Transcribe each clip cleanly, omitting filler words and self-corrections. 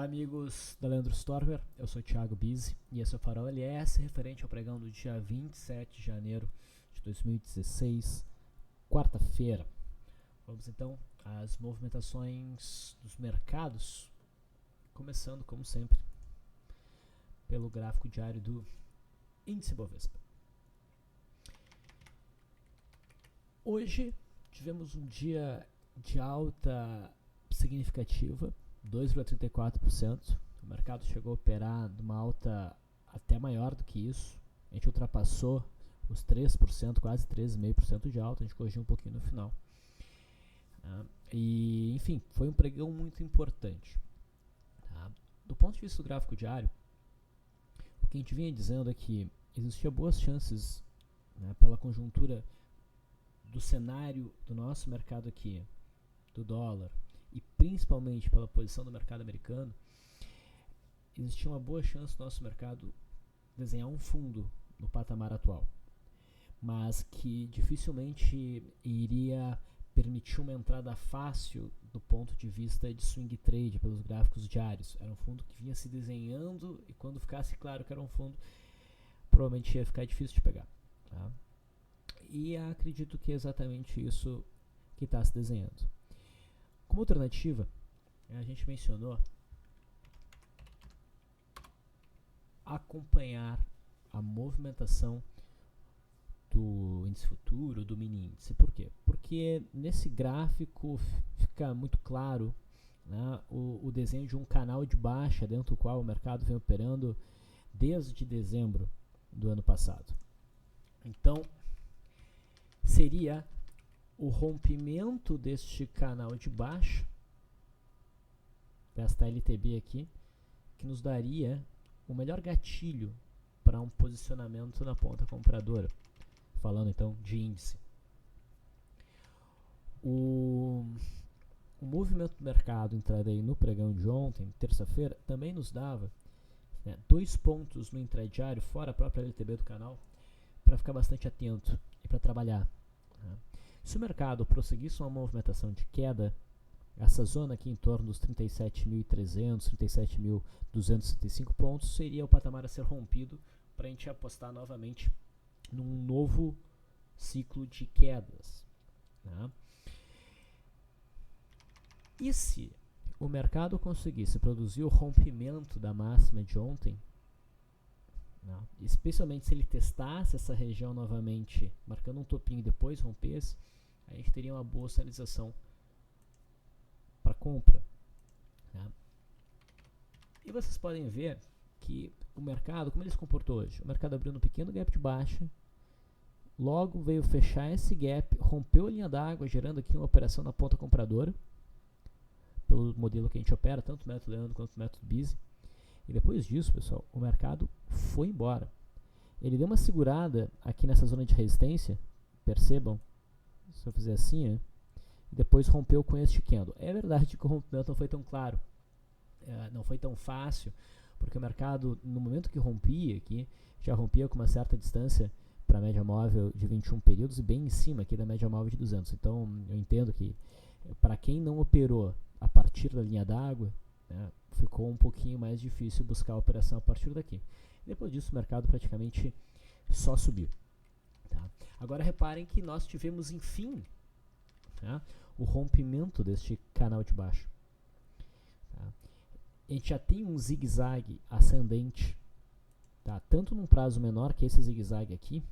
Olá amigos da Leandro Stormer, eu sou o Thiago Bizzi e esse é o Farol LS referente ao pregão do dia 27 de janeiro de 2016, quarta-feira. Vamos então às movimentações dos mercados, começando como sempre pelo gráfico diário do índice Bovespa. Hoje tivemos um dia de alta significativa, 2,34%. O mercado chegou a operar numa alta até maior do que isso. A gente ultrapassou os 3%, quase 3,5% de alta. A gente corrigiu um pouquinho no final. E, enfim, foi um pregão muito importante. Tá? Do ponto de vista do gráfico diário, o que a gente vinha dizendo é que existia boas chances, né, pela conjuntura do cenário do nosso mercado aqui, do dólar, e principalmente pela posição do mercado americano, existia uma boa chance do nosso mercado desenhar um fundo no patamar atual, mas que dificilmente iria permitir uma entrada fácil do ponto de vista de swing trade pelos gráficos diários. Era um fundo que vinha se desenhando e quando ficasse claro que era um fundo, provavelmente ia ficar difícil de pegar. Tá? E acredito que é exatamente isso que está se desenhando. Como alternativa, a gente mencionou acompanhar a movimentação do índice futuro, do mini índice. Por quê? Porque nesse gráfico fica muito claro, né, o desenho de um canal de baixa dentro do qual o mercado vem operando desde dezembro do ano passado. Então, seria o rompimento deste canal de baixa, desta LTB aqui, que nos daria o melhor gatilho para um posicionamento na ponta compradora, falando então de índice. O movimento do mercado intraday no pregão de ontem, terça-feira, também nos dava, né, 2 pontos no intradiário, fora a própria LTB do canal, para ficar bastante atento e para trabalhar. Né? Se o mercado prosseguisse uma movimentação de queda, essa zona aqui em torno dos 37.300, 37.265 pontos seria o patamar a ser rompido para a gente apostar novamente num novo ciclo de quedas. Né? E se o mercado conseguisse produzir o rompimento da máxima de ontem, né, especialmente se ele testasse essa região novamente, marcando um topinho e depois rompesse, a gente teria uma boa sinalização para compra. Né? E vocês podem ver que o mercado, como ele se comportou hoje? O mercado abriu um pequeno gap de baixa, logo veio fechar esse gap, rompeu a linha d'água, gerando aqui uma operação na ponta compradora, pelo modelo que a gente opera, tanto o método Leandro quanto o método Bizzi. E depois disso, pessoal, o mercado foi embora. Ele deu uma segurada aqui nessa zona de resistência, percebam, se eu fizer assim, né? E depois rompeu com este candle. É verdade que o rompimento não foi tão claro, não foi tão fácil, porque o mercado, no momento que rompia aqui, já rompia com uma certa distância para a média móvel de 21 períodos e bem em cima aqui da média móvel de 200. Então, eu entendo que para quem não operou a partir da linha d'água, né, ficou um pouquinho mais difícil buscar a operação a partir daqui. Depois disso, o mercado praticamente só subiu. Tá? Agora reparem que nós tivemos, enfim, tá, o rompimento deste canal de baixo. Tá? A gente já tem um zigue-zague ascendente, tá, tanto num prazo menor, que é esse zigue-zague aqui,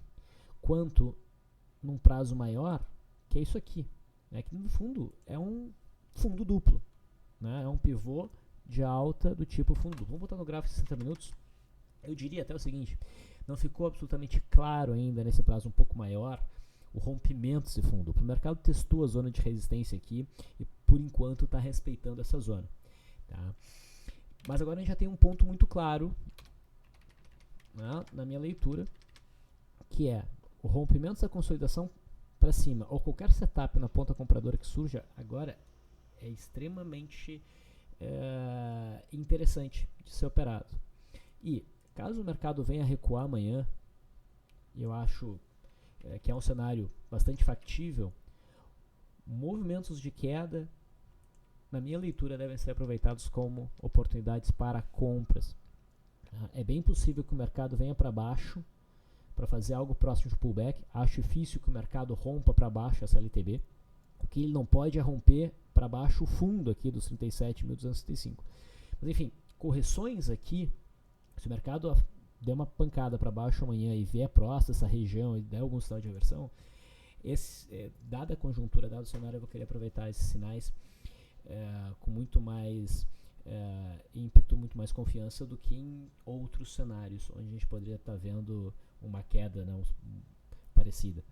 quanto num prazo maior, que é isso aqui, né, que no fundo é um fundo duplo, né, é um pivô de alta do tipo fundo duplo. Vamos botar no gráfico de 60 minutos. Eu diria até o seguinte, não ficou absolutamente claro ainda nesse prazo um pouco maior o rompimento desse fundo duplo. O mercado testou a zona de resistência aqui e por enquanto está respeitando essa zona. Tá? Mas agora a gente já tem um ponto muito claro, né, na minha leitura, que é o rompimento dessa consolidação para cima ou qualquer setup na ponta compradora que surja agora é extremamente interessante de ser operado. E caso o mercado venha a recuar amanhã, eu acho que é um cenário bastante factível, movimentos de queda na minha leitura, devem ser aproveitados como oportunidades para compras. É bem possível que o mercado venha para baixo para fazer algo próximo de pullback. Acho difícil que o mercado rompa para baixo essa LTB. O que ele não pode é romper para baixo o fundo aqui dos 37.265. Mas enfim, correções aqui, se o mercado der uma pancada para baixo amanhã e vier próximo dessa região e der algum sinal de reversão, dada a conjuntura, dado o cenário, eu vou querer aproveitar esses sinais com muito mais ímpeto, muito mais confiança do que em outros cenários, onde a gente poderia estar vendo uma queda parecida.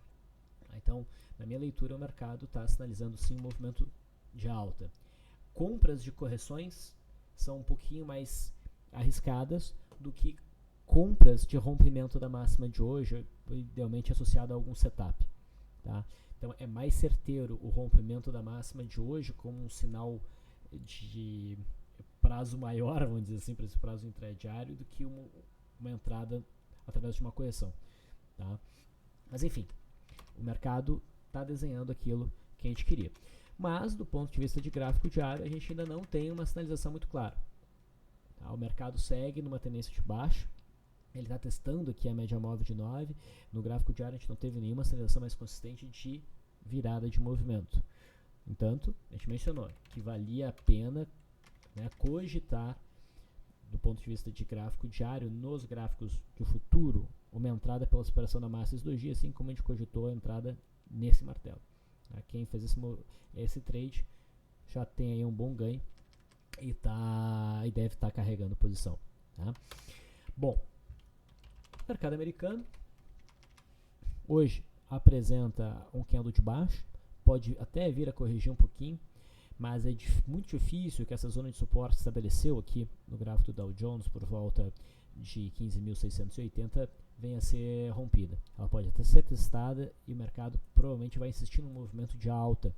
Então, na minha leitura, o mercado está sinalizando sim um movimento de alta. Compras de correções são um pouquinho mais arriscadas do que compras de rompimento da máxima de hoje, idealmente associado a algum setup. Tá? Então, é mais certeiro o rompimento da máxima de hoje como um sinal de prazo maior, vamos dizer assim, para esse prazo intradiário, do que uma entrada através de uma correção. Tá? Mas, enfim, o mercado está desenhando aquilo que a gente queria. Mas, do ponto de vista de gráfico diário, a gente ainda não tem uma sinalização muito clara. Tá? O mercado segue numa tendência de baixa. Ele está testando aqui a média móvel de 9. No gráfico diário, a gente não teve nenhuma sinalização mais consistente de virada de movimento. Entanto, a gente mencionou que valia a pena, né, cogitar, do ponto de vista de gráfico diário, nos gráficos de futuro, uma entrada pela superação da massa esses 2 dias, assim como a gente cogitou a entrada nesse martelo. Tá? Quem fez esse trade já tem aí um bom ganho e deve estar carregando posição. Tá? Bom, o mercado americano hoje apresenta um candle de baixo, pode até vir a corrigir um pouquinho, mas é muito difícil que essa zona de suporte que estabeleceu aqui no gráfico do Dow Jones por volta de 15.680 venha a ser rompida. Ela pode até ser testada e o mercado provavelmente vai insistir num movimento de alta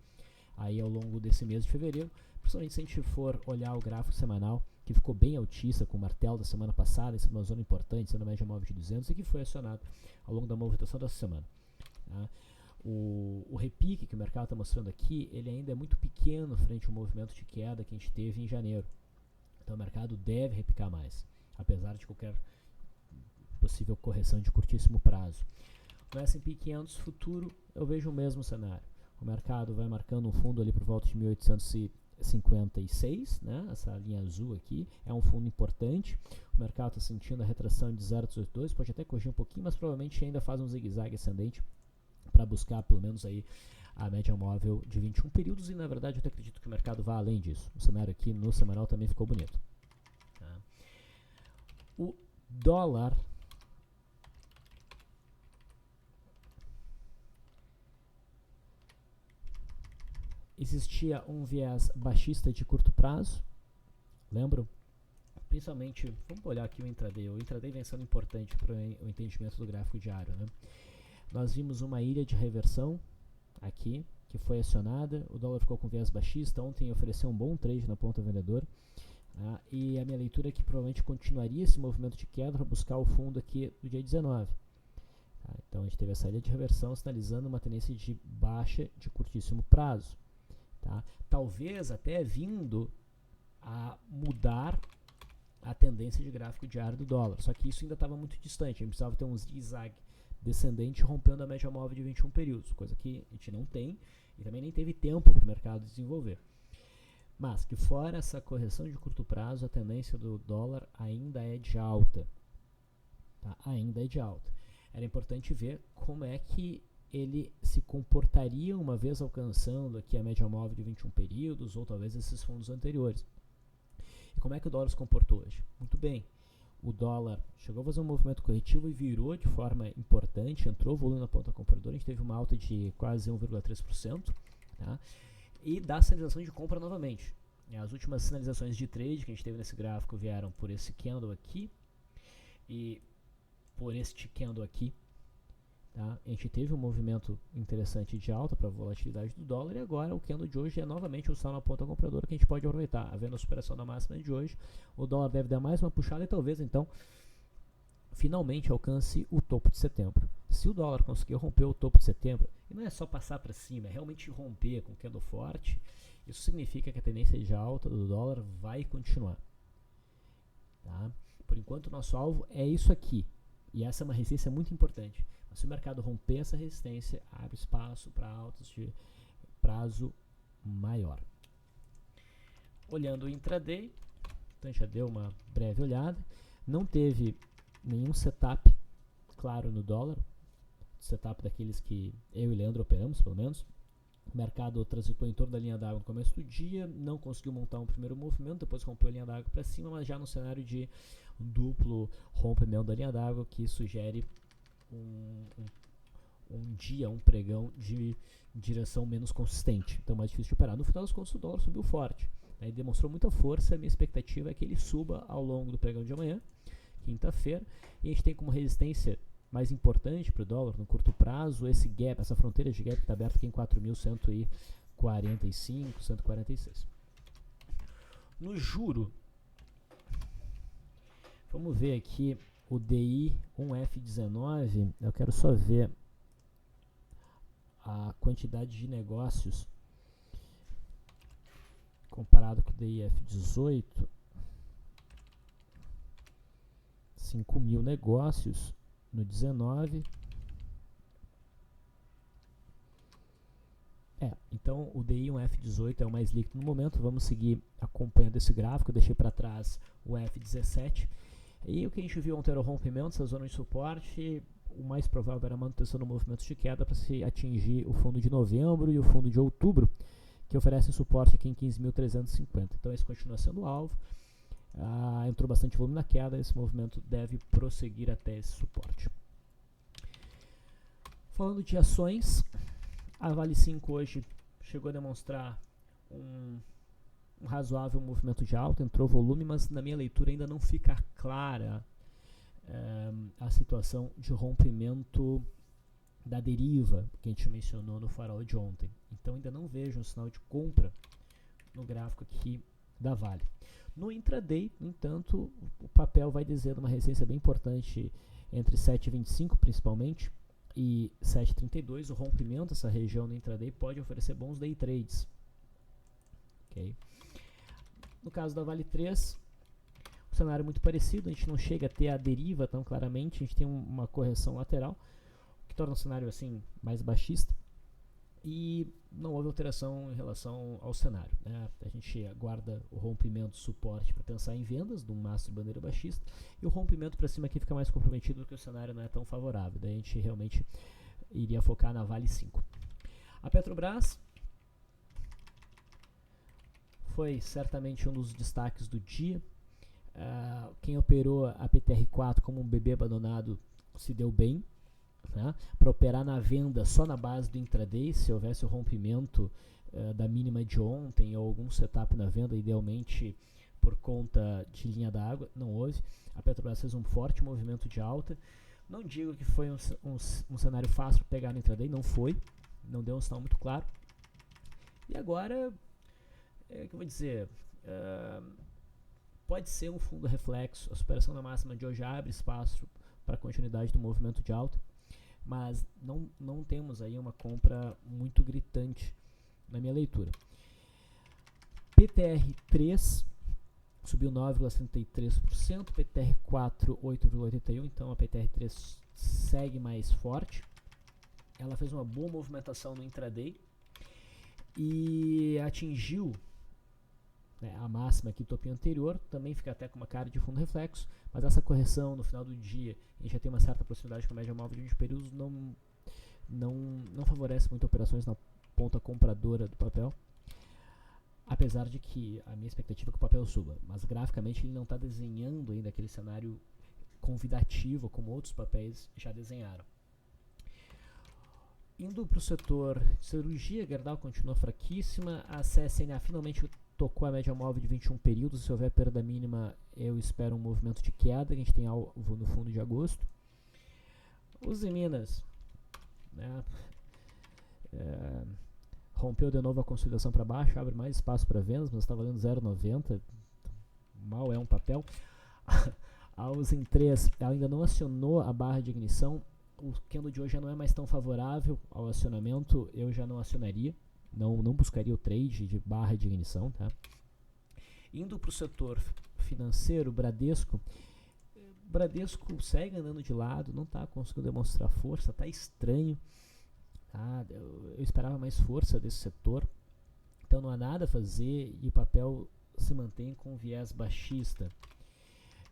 aí ao longo desse mês de fevereiro, principalmente se a gente for olhar o gráfico semanal, que ficou bem altista com o martelo da semana passada, essa é uma zona importante, sendo a média móvel de 200, e que foi acionado ao longo da movimentação dessa semana. Tá? O repique que o mercado está mostrando aqui, ele ainda é muito pequeno frente ao movimento de queda que a gente teve em janeiro. Então o mercado deve repicar mais, apesar de qualquer possível correção de curtíssimo prazo. No S&P 500 futuro, eu vejo o mesmo cenário. O mercado vai marcando um fundo ali por volta de 1856, né? Essa linha azul aqui é um fundo importante. O mercado está sentindo a retração de 0,182, pode até corrigir um pouquinho, mas provavelmente ainda faz um zigue-zague ascendente para buscar pelo menos aí a média móvel de 21 períodos, e na verdade eu até acredito que o mercado vá além disso. O cenário aqui no semanal também ficou bonito. Tá? O dólar existia um viés baixista de curto prazo, lembram? Principalmente, vamos olhar aqui o intraday. O intraday vem sendo importante para o entendimento do gráfico diário, né? Nós vimos uma ilha de reversão aqui, que foi acionada, o dólar ficou com viés baixista, ontem ofereceu um bom trade na ponta vendedora, e a minha leitura é que provavelmente continuaria esse movimento de queda para buscar o fundo aqui do dia 19. Tá? Então a gente teve essa ilha de reversão sinalizando uma tendência de baixa de curtíssimo prazo. Tá? Talvez até vindo a mudar a tendência de gráfico diário do dólar, só que isso ainda estava muito distante, a gente precisava ter um zigue-zague descendente rompendo a média móvel de 21 períodos, coisa que a gente não tem e também nem teve tempo para o mercado desenvolver. Mas que fora essa correção de curto prazo, a tendência do dólar ainda é de alta. Tá? Ainda é de alta. Era importante ver como é que ele se comportaria uma vez alcançando aqui a média móvel de 21 períodos ou talvez esses fundos anteriores. E como é que o dólar se comportou hoje? Muito bem. O dólar chegou a fazer um movimento corretivo e virou de forma importante, entrou volume na ponta compradora, a gente teve uma alta de quase 1,3%, tá? E dá sinalização de compra novamente. As últimas sinalizações de trade que a gente teve nesse gráfico vieram por esse candle aqui e por este candle aqui. Tá? A gente teve um movimento interessante de alta para a volatilidade do dólar e agora o candle de hoje é novamente o sinal na ponta compradora que a gente pode aproveitar. Havendo a superação da máxima de hoje, o dólar deve dar mais uma puxada e talvez então finalmente alcance o topo de setembro. Se o dólar conseguir romper o topo de setembro, e não é só passar para cima, é realmente romper com candle forte Isso significa que a tendência de alta do dólar vai continuar. Tá? Por enquanto, o nosso alvo é isso aqui. E essa é uma resistência muito importante. Mas se o mercado romper essa resistência, abre espaço para altas de prazo maior. Olhando o intraday, então a gente já deu uma breve olhada. Não teve nenhum setup claro no dólar. Setup daqueles que eu e Leandro operamos, pelo menos. O mercado transitou em torno da linha d'água no começo do dia, não conseguiu montar um primeiro movimento, depois rompeu a linha d'água para cima, mas já no cenário de duplo rompimento da linha d'água, que sugere um pregão de direção menos consistente, então mais difícil de operar. No final das contas, o dólar subiu forte, né, demonstrou muita força. A minha expectativa é que ele suba ao longo do pregão de amanhã, quinta-feira, e a gente tem como resistência mais importante para o dólar no curto prazo esse gap, essa fronteira de gap que está aberta aqui em 4.145, 146. No juro, vamos ver aqui o DI 1F19. Eu quero só ver a quantidade de negócios comparado com o DI F18. 5.000 negócios no 19. Então o DI 1F18 é o mais líquido no momento. Vamos seguir acompanhando esse gráfico. Eu deixei para trás o F17. E o que a gente viu ontem era o rompimento, essa zona de suporte. O mais provável era a manutenção do movimento de queda para se atingir o fundo de novembro e o fundo de outubro, que oferecem suporte aqui em 15.350. Então esse continua sendo o alvo. Entrou bastante volume na queda, esse movimento deve prosseguir até esse suporte. Falando de ações, a Vale 5 hoje chegou a demonstrar um razoável movimento de alta, entrou volume, mas na minha leitura ainda não fica clara a situação de rompimento da deriva que a gente mencionou no farol de ontem. Então ainda não vejo um sinal de compra no gráfico aqui da Vale. No intraday, no entanto, o papel vai dizer uma resistência bem importante entre 7,25 principalmente e 7,32. O rompimento dessa região no intraday pode oferecer bons day trades. Okay. No caso da Vale 3, o cenário é muito parecido, a gente não chega a ter a deriva tão claramente, a gente tem uma correção lateral, que torna o cenário assim mais baixista. E não houve alteração em relação ao cenário, né? A gente aguarda o rompimento suporte para pensar em vendas de um mastro de bandeira baixista, e o rompimento para cima aqui fica mais comprometido porque o cenário não é tão favorável. Daí a gente realmente iria focar na Vale 5. A Petrobras foi certamente um dos destaques do dia. Quem operou a PTR4 como um bebê abandonado se deu bem. Né? Para operar na venda só na base do intraday, se houvesse o rompimento da mínima de ontem ou algum setup na venda, idealmente por conta de linha d'água, não houve. A Petrobras fez um forte movimento de alta. Não digo que foi um cenário fácil para pegar no intraday, não foi, não deu um sinal muito claro. E agora, o que eu vou dizer, pode ser um fundo reflexo. A superação da máxima de hoje abre espaço para a continuidade do movimento de alta, mas não temos aí uma compra muito gritante na minha leitura. PTR3 subiu 9,73%, PTR4 8,81%, então a PTR3 segue mais forte. Ela fez uma boa movimentação no intraday e atingiu, né, a máxima aqui, topinho anterior, também fica até com uma cara de fundo reflexo, mas essa correção no final do dia, a gente já tem uma certa proximidade com a média móvel de 20 períodos, não favorece muito operações na ponta compradora do papel, apesar de que a minha expectativa é que o papel suba, mas graficamente ele não está desenhando ainda aquele cenário convidativo como outros papéis já desenharam. Indo para o setor de cirurgia, a Gerdau continua fraquíssima, a CSNA finalmente tocou a média móvel de 21 períodos. Se houver perda mínima, eu espero um movimento de queda, que a gente tem alvo no fundo de agosto. Os em Minas, né, rompeu de novo a consolidação para baixo, abre mais espaço para vendas, mas está valendo 0,90, mal é um papel. A Usim 3, ela ainda não acionou a barra de ignição, o candle de hoje já não é mais tão favorável ao acionamento, eu já não acionaria. não buscaria o trade de barra de ignição, tá? Indo para o setor financeiro, Bradesco segue andando de lado, não está conseguindo demonstrar força, está estranho, tá? Eu esperava mais força desse setor, então não há nada a fazer e o papel se mantém com viés baixista.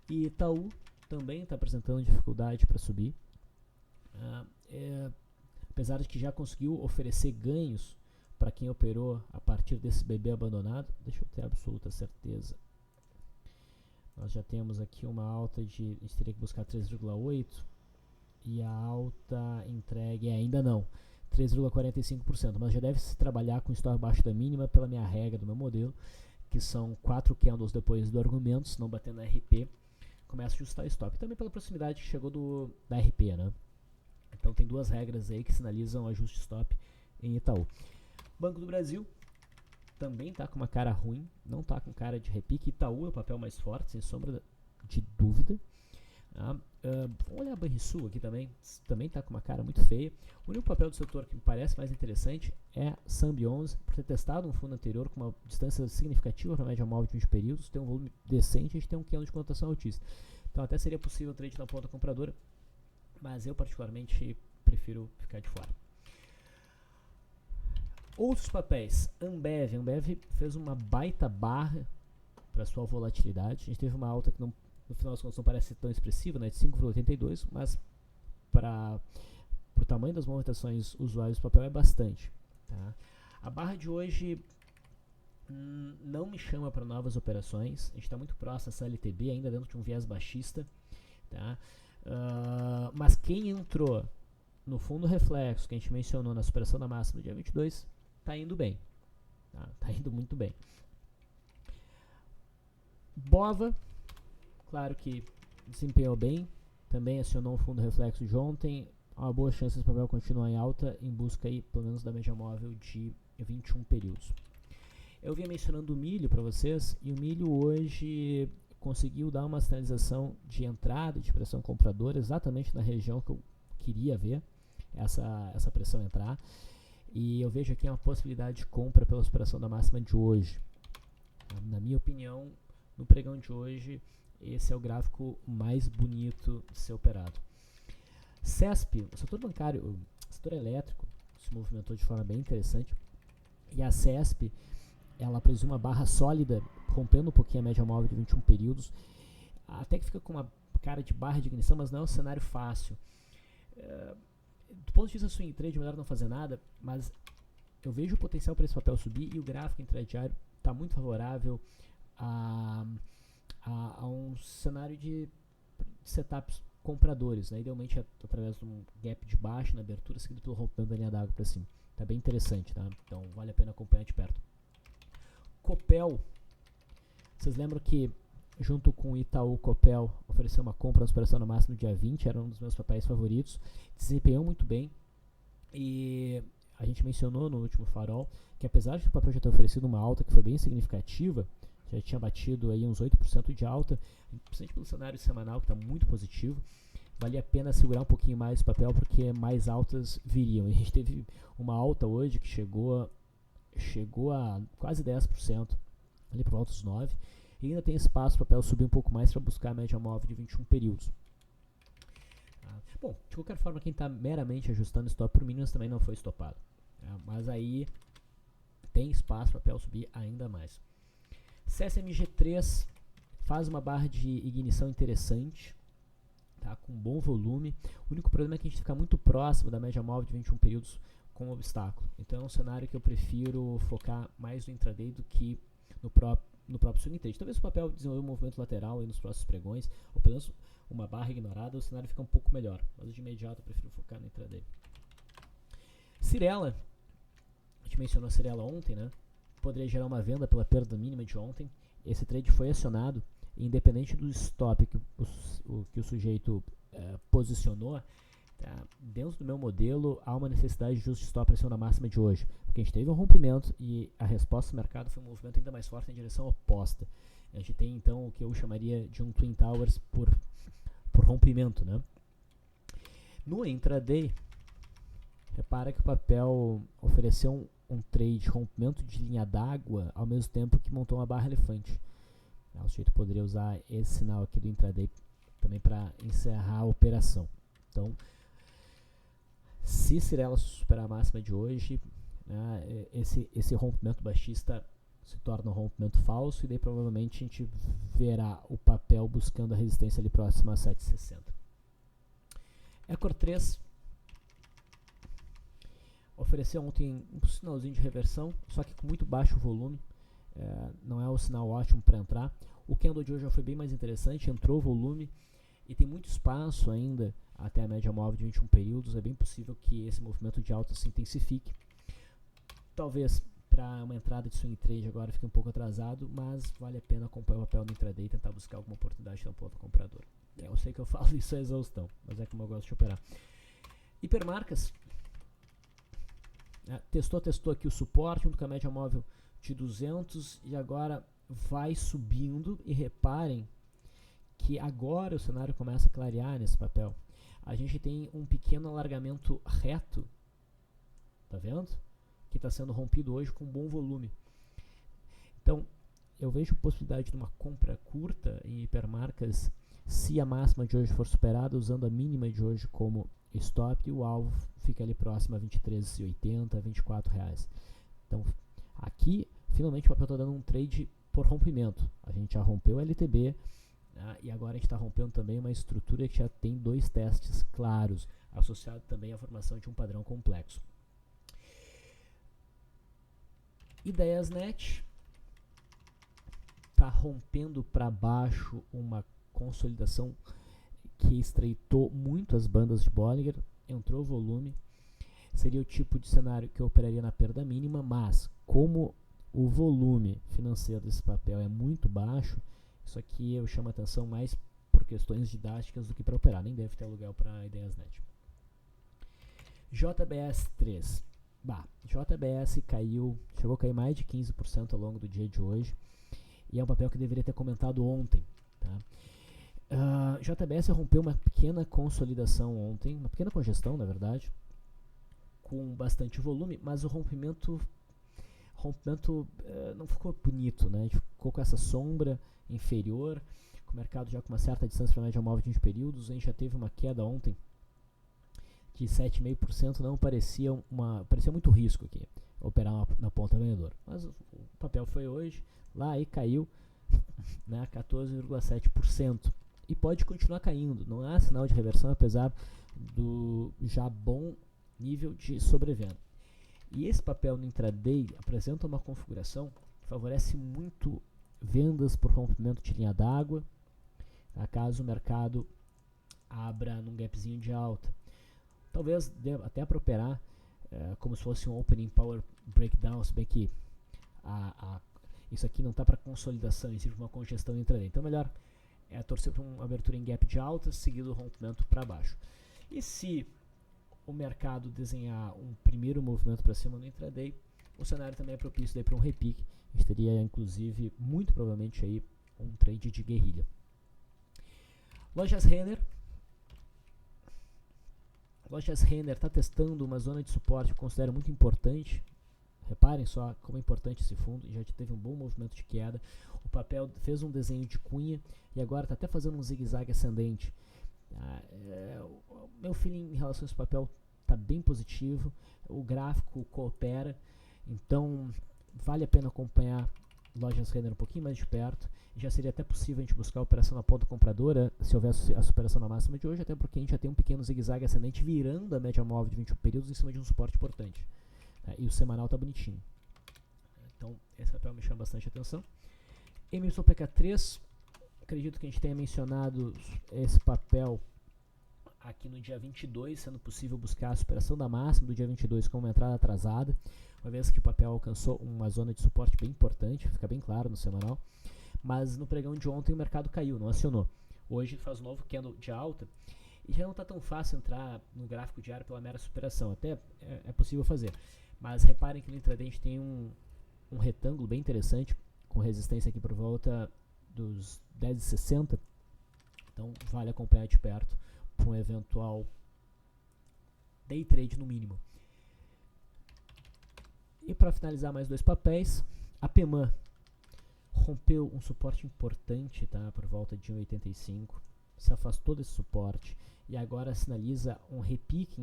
E Itaú também está apresentando dificuldade para subir, apesar de que já conseguiu oferecer ganhos para quem operou a partir desse bebê abandonado. Deixa eu ter absoluta certeza. Nós já temos aqui uma alta a gente teria que buscar 3,8 e a alta entregue ainda não, 3,45%, mas já deve se trabalhar com stop abaixo da mínima pela minha regra do meu modelo, que são 4 candles depois do argumento, se não bater na RP, começa a ajustar stop. E também pela proximidade que chegou da RP, né? Então tem duas regras aí que sinalizam ajuste stop em Itaú. Banco do Brasil também está com uma cara ruim, não está com cara de repique. Itaú é o papel mais forte, sem sombra de dúvida. Vamos olhar a Banrisul aqui também está com uma cara muito feia. O único papel do setor que me parece mais interessante é Sambi11, por ter testado um fundo anterior com uma distância significativa para a média móvel de 20 períodos, tem um volume decente, a gente tem um candle de cotação altíssima. Então até seria possível trade na ponta compradora, mas eu particularmente prefiro ficar de fora. Outros papéis, Ambev fez uma baita barra para sua volatilidade. A gente teve uma alta que no final das contas não parece tão expressiva, né, de 5,82, mas para o tamanho das movimentações usuários do papel é bastante. Tá? A barra de hoje não me chama para novas operações. A gente está muito próximo dessa LTB, ainda dentro de um viés baixista. Tá? Mas quem entrou no fundo reflexo, que a gente mencionou na superação da máxima no dia 22, está indo bem. Tá indo muito bem. Bova, claro que desempenhou bem, também acionou um fundo reflexo de ontem. Há uma boa chance desse papel continuar em alta, em busca aí, pelo menos da média móvel de 21 períodos. Eu vinha mencionando o milho para vocês, e o milho hoje conseguiu dar uma sinalização de entrada de pressão compradora exatamente na região que eu queria ver essa pressão entrar, e eu vejo aqui uma possibilidade de compra pela superação da máxima de hoje. Na minha opinião, no pregão de hoje, esse é o gráfico mais bonito de ser operado. CESP, o setor bancário, o setor elétrico, se movimentou de forma bem interessante, e a CESP, ela produziu uma barra sólida, rompendo um pouquinho a média móvel de 21 períodos, até que fica com uma cara de barra de ignição, mas não é um cenário fácil. Do ponto de vista swing trade, melhor não fazer nada, mas eu vejo o potencial para esse papel subir, e o gráfico intradiário está muito favorável a um cenário de setups compradores, né? Idealmente através de um gap de baixo na abertura, seguido pelo rompimento da linha d'água para cima. Está bem interessante, tá? Então vale a pena acompanhar de perto. Copel, vocês lembram que junto com o Itaú, Copel ofereceu uma compra na superação no máximo no dia 20, era um dos meus papéis favoritos, desempenhou muito bem, e a gente mencionou no último farol que apesar de o papel já ter oferecido uma alta que foi bem significativa, já tinha batido aí uns 8% de alta, principalmente pelo cenário semanal que está muito positivo, valia a pena segurar um pouquinho mais o papel porque mais altas viriam. E a gente teve uma alta hoje que chegou a quase 10%, ali por volta dos 9%, e ainda tem espaço para o papel subir um pouco mais para buscar a média móvel de 21 períodos. Bom, de qualquer forma, quem está meramente ajustando stop por mínimos também não foi estopado. Mas aí tem espaço para o papel subir ainda mais. CSMG3 faz uma barra de ignição interessante, tá, com bom volume. O único problema é que a gente fica muito próximo da média móvel de 21 períodos com obstáculo. Então é um cenário que eu prefiro focar mais no intraday do que no próprio swing trade. Talvez o papel desenvolva um movimento lateral aí nos próximos pregões, ou pelo menos uma barra ignorada, o cenário fica um pouco melhor. Mas de imediato eu prefiro focar no intraday. Cirela, a gente mencionou a Cirela ontem, né? Poderia gerar uma venda pela perda mínima de ontem. Esse trade foi acionado, independente do stop que o sujeito posicionou. Tá? Dentro do meu modelo, há uma necessidade de ajuste de stop pressão na máxima de hoje, porque a gente teve um rompimento e a resposta do mercado foi um movimento ainda mais forte em direção oposta. A gente tem então o que eu chamaria de um Twin Towers por rompimento, né? No intraday, repara que o papel ofereceu um trade rompimento de linha d'água ao mesmo tempo que montou uma barra elefante. O sujeito poderia usar esse sinal aqui do intraday também para encerrar a operação. Então, se Cyrela superar a máxima de hoje, né, esse rompimento baixista se torna um rompimento falso e daí provavelmente a gente verá o papel buscando a resistência ali próxima a 7,60. Ecor 3 ofereceu ontem um sinalzinho de reversão, só que com muito baixo volume, não é um sinal ótimo para entrar. O candle de hoje já foi bem mais interessante, entrou volume e tem muito espaço ainda até a média móvel de 21 períodos, é bem possível que esse movimento de alta se intensifique. Talvez para uma entrada de swing trade agora fique um pouco atrasado, mas vale a pena acompanhar o papel no intraday e tentar buscar alguma oportunidade na ponta compradora. Eu sei que eu falo isso a exaustão, mas é como eu gosto de operar. Hipermarcas, testou aqui o suporte junto com a média móvel de 200 e agora vai subindo, e reparem que agora o cenário começa a clarear nesse papel. A gente tem um pequeno alargamento reto, tá vendo? Que está sendo rompido hoje com bom volume. Então, eu vejo possibilidade de uma compra curta em hipermarcas se a máxima de hoje for superada, usando a mínima de hoje como stop, e o alvo fica ali próximo a R$ 23,80, R$ 24. Então, aqui, finalmente o papel está dando um trade por rompimento. A gente já rompeu o LTB, e agora a gente está rompendo também uma estrutura que já tem dois testes claros, associado também à formação de um padrão complexo. Ideiasnet está rompendo para baixo uma consolidação que estreitou muito as bandas de Bollinger, entrou volume, seria o tipo de cenário que eu operaria na perda mínima, mas como o volume financeiro desse papel é muito baixo, isso aqui eu chamo a atenção mais por questões didáticas do que para operar, nem deve ter aluguel para Ideiasnet. JBS 3. JBS caiu, chegou a cair mais de 15% ao longo do dia de hoje, e é um papel que deveria ter comentado ontem. Tá? JBS rompeu uma pequena consolidação ontem, uma pequena congestão, na verdade, com bastante volume, mas o rompimento não ficou bonito, né? A gente ficou com essa sombra inferior, com o mercado já com uma certa distância para a média móvel de 20 períodos. A gente já teve uma queda ontem de 7,5%, não parecia muito risco aqui, operar na ponta vendedora. Mas o papel foi hoje, lá e caiu, né, 14,7%. E pode continuar caindo, não há sinal de reversão, apesar do já bom nível de sobrevenda. E esse papel no intraday apresenta uma configuração que favorece muito vendas por rompimento de linha d'água, caso o mercado abra num gapzinho de alta. Talvez até para operar como se fosse um opening power breakdown, se bem que isso aqui não está para consolidação, existe uma congestão no intraday. Então melhor é torcer para uma abertura em gap de alta, seguido o rompimento para baixo. E se o mercado desenhar um primeiro movimento para cima no intraday, o cenário também é propício para um repique. A gente teria inclusive, muito provavelmente, aí, um trade de guerrilha. Lojas Renner está testando uma zona de suporte que eu considero muito importante. Reparem só como é importante esse fundo, já teve um bom movimento de queda. O papel fez um desenho de cunha e agora está até fazendo um zigue-zague ascendente. Meu feeling em relação a esse papel está bem positivo, o gráfico coopera, então vale a pena acompanhar Lojas Renner um pouquinho mais de perto. Já seria até possível a gente buscar a operação na ponta compradora se houvesse a superação na máxima de hoje, até porque a gente já tem um pequeno zigue-zague ascendente virando a média móvel de 21 períodos em cima de um suporte importante. E o semanal está bonitinho. Então esse papel me chama bastante atenção. MYPK3, acredito que a gente tenha mencionado esse papel aqui no dia 22, sendo possível buscar a superação da máxima do dia 22 com uma entrada atrasada, uma vez que o papel alcançou uma zona de suporte bem importante, fica bem claro no semanal, mas no pregão de ontem o mercado caiu, não acionou. Hoje faz um novo candle de alta e já não está tão fácil entrar no gráfico diário pela mera superação, até é possível fazer, mas reparem que no intraday a gente tem um retângulo bem interessante, com resistência aqui por volta dos 10,60, então vale acompanhar de perto para um eventual day trade no mínimo. E para finalizar, mais 2 papéis. A PEMAN rompeu um suporte importante, tá, por volta de 1,85, se afastou desse suporte e agora sinaliza um repique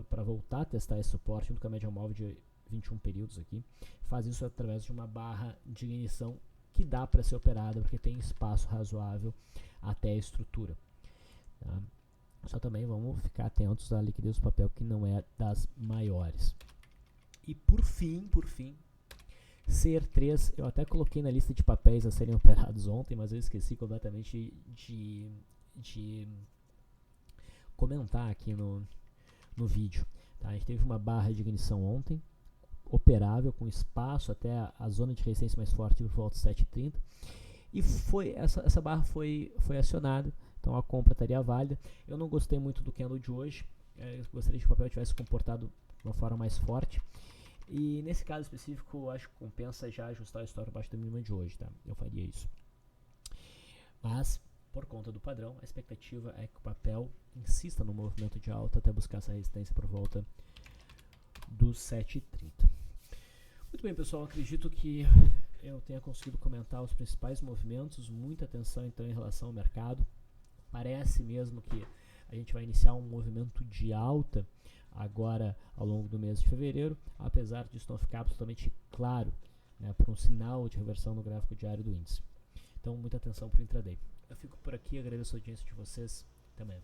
para voltar a testar esse suporte junto com a média móvel de 21 períodos aqui. Faz isso através de uma barra de ignição que dá para ser operada porque tem espaço razoável até a estrutura. Tá? Só também vamos ficar atentos à liquidez do papel, que não é das maiores. E por fim, CER3, eu até coloquei na lista de papéis a serem operados ontem, mas eu esqueci completamente de comentar aqui no vídeo. Tá? A gente teve uma barra de ignição ontem, operável, com espaço até a zona de resistência mais forte por volta de 7,30, e essa barra foi acionada, então a compra estaria válida. Eu não gostei muito do candle de hoje, eu gostaria que o papel tivesse comportado de uma forma mais forte, e nesse caso específico eu acho que compensa já ajustar o stop abaixo da mínima de hoje, tá? Eu faria isso. Mas, por conta do padrão, a expectativa é que o papel insista no movimento de alta até buscar essa resistência por volta dos 7,30. Muito bem, pessoal, acredito que eu tenha conseguido comentar os principais movimentos. Muita atenção então em relação ao mercado. Parece mesmo que a gente vai iniciar um movimento de alta agora ao longo do mês de fevereiro, apesar disso não ficar absolutamente claro, né, por um sinal de reversão no gráfico diário do índice. Então, muita atenção para o intraday. Eu fico por aqui, agradeço a audiência de vocês. Até amanhã.